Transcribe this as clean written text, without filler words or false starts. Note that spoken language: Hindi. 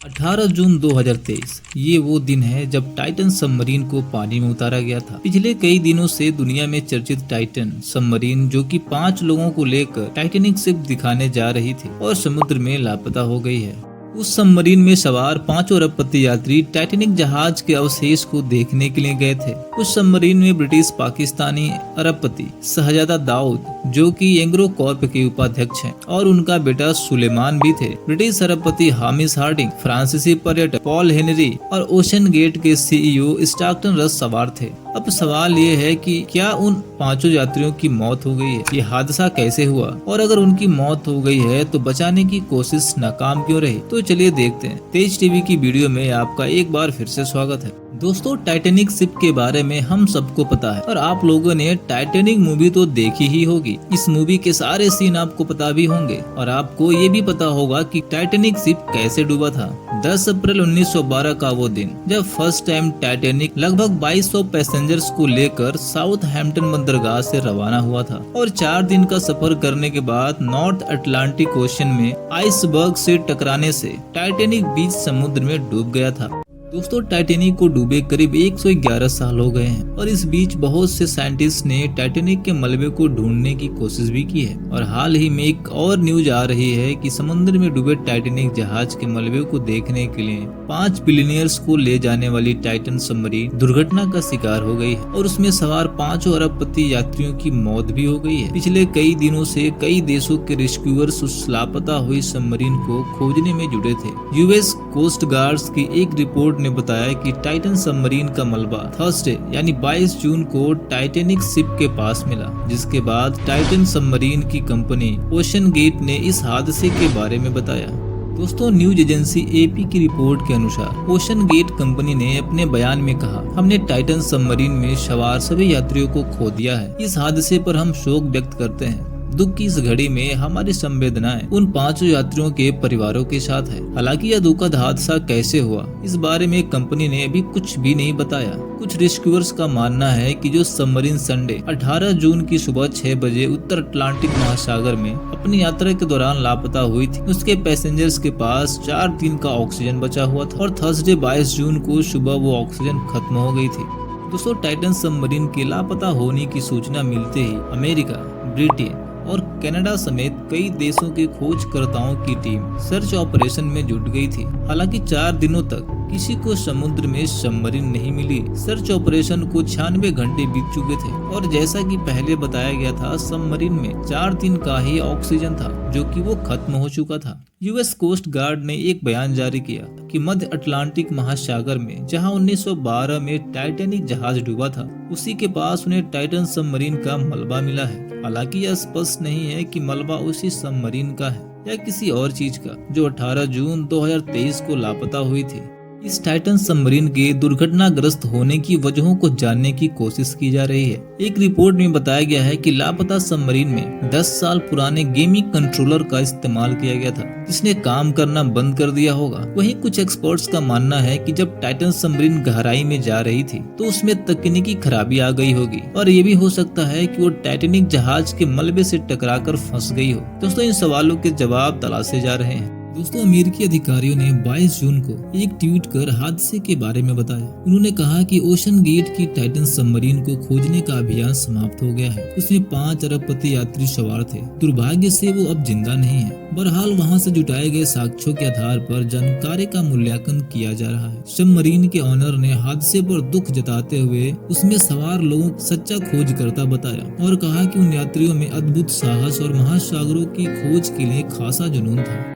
18 जून 2023 ये वो दिन है जब टाइटन सबमरीन को पानी में उतारा गया था। पिछले कई दिनों से दुनिया में चर्चित टाइटन सबमरीन, जो कि 5 लोगों को लेकर टाइटेनिक शिप दिखाने जा रही थी और समुद्र में लापता हो गई है। उस सबमरीन में सवार 5 अरबपति यात्री टाइटेनिक जहाज के अवशेष को देखने के लिए गए थे। उस सबमरीन में ब्रिटिश पाकिस्तानी अरबपति शहजादा दाऊद, जो कि एंग्रो कॉर्प के उपाध्यक्ष हैं, और उनका बेटा सुलेमान भी थे। ब्रिटिश अरबपति हामिश हार्डिंग, फ्रांसीसी पर्यटक पॉल हेनरी और ओशन गेट के सीईओ स्टार्कटन रस सवार थे। अब सवाल ये है कि क्या उन 5 यात्रियों की मौत हो गई है? ये हादसा कैसे हुआ, और अगर उनकी मौत हो गई है तो बचाने की कोशिश नाकाम क्यों रही? तो चलिए देखते हैं। तेज टीवी की वीडियो में आपका एक बार फिर से स्वागत है। दोस्तों, टाइटैनिक शिप के बारे में हम सबको पता है और आप लोगों ने टाइटैनिक मूवी तो देखी ही होगी। इस मूवी के सारे सीन आपको पता भी होंगे और आपको ये भी पता होगा कि टाइटैनिक शिप कैसे डूबा था। 10 अप्रैल 1912 का वो दिन जब फर्स्ट टाइम टाइटैनिक लगभग 2200 पैसेंजर्स को लेकर साउथहैम्पटन बंदरगाह से रवाना हुआ था और 4 दिन का सफर करने के बाद नॉर्थ अटलांटिक ओशन में आइसबर्ग से टकराने से टाइटैनिक बीच समुद्र में डूब गया था। दोस्तों, टाइटैनिक को डूबे करीब 111 साल हो गए हैं और इस बीच बहुत से साइंटिस्ट ने टाइटैनिक के मलबे को ढूंढने की कोशिश भी की है। और हाल ही में एक और न्यूज आ रही है कि समुद्र में डूबे टाइटैनिक जहाज के मलबे को देखने के लिए 5 बिलियनियर्स को ले जाने वाली टाइटन सबमरीन दुर्घटना का शिकार हो गई है और उसमें सवार 5 अरबपति यात्रियों की मौत भी हो गई है। पिछले कई दिनों से कई देशों के रेस्क्यूअर्स उस लापता हुई सबमरीन को खोजने में जुटे थे। यूएस कोस्ट गार्ड्स की एक रिपोर्ट ने बताया कि टाइटन सबमरीन का मलबा थर्सडे यानी 22 जून को टाइटैनिक शिप के पास मिला, जिसके बाद टाइटन सबमरीन की कंपनी ओशन गेट ने इस हादसे के बारे में बताया। दोस्तों, न्यूज एजेंसी एपी की रिपोर्ट के अनुसार ओशन गेट कंपनी ने अपने बयान में कहा, हमने टाइटन सबमरीन में सवार सभी यात्रियों को खो दिया है। इस हादसे पर हम शोक व्यक्त करते हैं। दुख की इस घड़ी में हमारी संवेदनाएं उन 5 यात्रियों के परिवारों के साथ है। हालांकि यह दुखद हादसा कैसे हुआ, इस बारे में कंपनी ने अभी कुछ भी नहीं बताया। कुछ रेस्क्यूअर्स का मानना है कि जो सबमरीन संडे 18 जून की सुबह 6 बजे उत्तर अटलांटिक महासागर में अपनी यात्रा के दौरान लापता हुई थी, उसके पैसेंजर्स के पास 4 दिन का ऑक्सीजन बचा हुआ था और थर्सडे 22 जून को सुबह वो ऑक्सीजन खत्म हो गई थी। दोस्तों, टाइटन सबमरीन के लापता होने की सूचना मिलते ही अमेरिका, ब्रिटेन और कनाडा समेत कई देशों के खोजकर्ताओं की टीम सर्च ऑपरेशन में जुट गई थी। हालांकि 4 दिनों तक किसी को समुद्र में सबमरीन नहीं मिली। सर्च ऑपरेशन को 96 घंटे बीत चुके थे और जैसा कि पहले बताया गया था, सबमरीन में 4 दिन का ही ऑक्सीजन था, जो कि वो खत्म हो चुका था। यूएस कोस्ट गार्ड ने एक बयान जारी किया कि मध्य अटलांटिक महासागर में जहां 1912 में टाइटैनिक जहाज डूबा था, उसी के पास उन्हें टाइटन सबमरीन का मलबा मिला है। हालांकि यह स्पष्ट नहीं है कि मलबा उसी सबमरीन का है या किसी और चीज का, जो 18 जून 2023 को लापता हुई थी। इस टाइटन सबमरीन के दुर्घटनाग्रस्त होने की वजहों को जानने की कोशिश की जा रही है। एक रिपोर्ट में बताया गया है कि लापता सबमरीन में 10 साल पुराने गेमिंग कंट्रोलर का इस्तेमाल किया गया था, जिसने काम करना बंद कर दिया होगा। वहीं कुछ एक्सपर्ट्स का मानना है कि जब टाइटन सबमरीन गहराई में जा रही थी तो उसमें तकनीकी खराबी आ गई होगी और ये भी हो सकता है कि वो टाइटैनिक जहाज के मलबे से टकराकर फंस गई हो। दोस्तों, इन सवालों के जवाब तलाशे जा रहे हैं। दोस्तों, अमेरिकी अधिकारियों ने 22 जून को एक ट्वीट कर हादसे के बारे में बताया। उन्होंने कहा कि ओशन गेट की टाइटन सबमरीन को खोजने का अभियान समाप्त हो गया है। उसमें 5 अरबपति यात्री सवार थे। दुर्भाग्य से वो अब जिंदा नहीं है। बहरहाल वहां से जुटाए गए साक्ष्यों के आधार पर जानकारी का मूल्यांकन किया जा रहा है। सबमरीन के ऑनर ने हादसे पर दुख जताते हुए उसमें सवार लोगों को सच्चा खोजकर्ता बताया और कहा कि उन यात्रियों में अद्भुत साहस और महासागरों की खोज के लिए खासा जुनून था।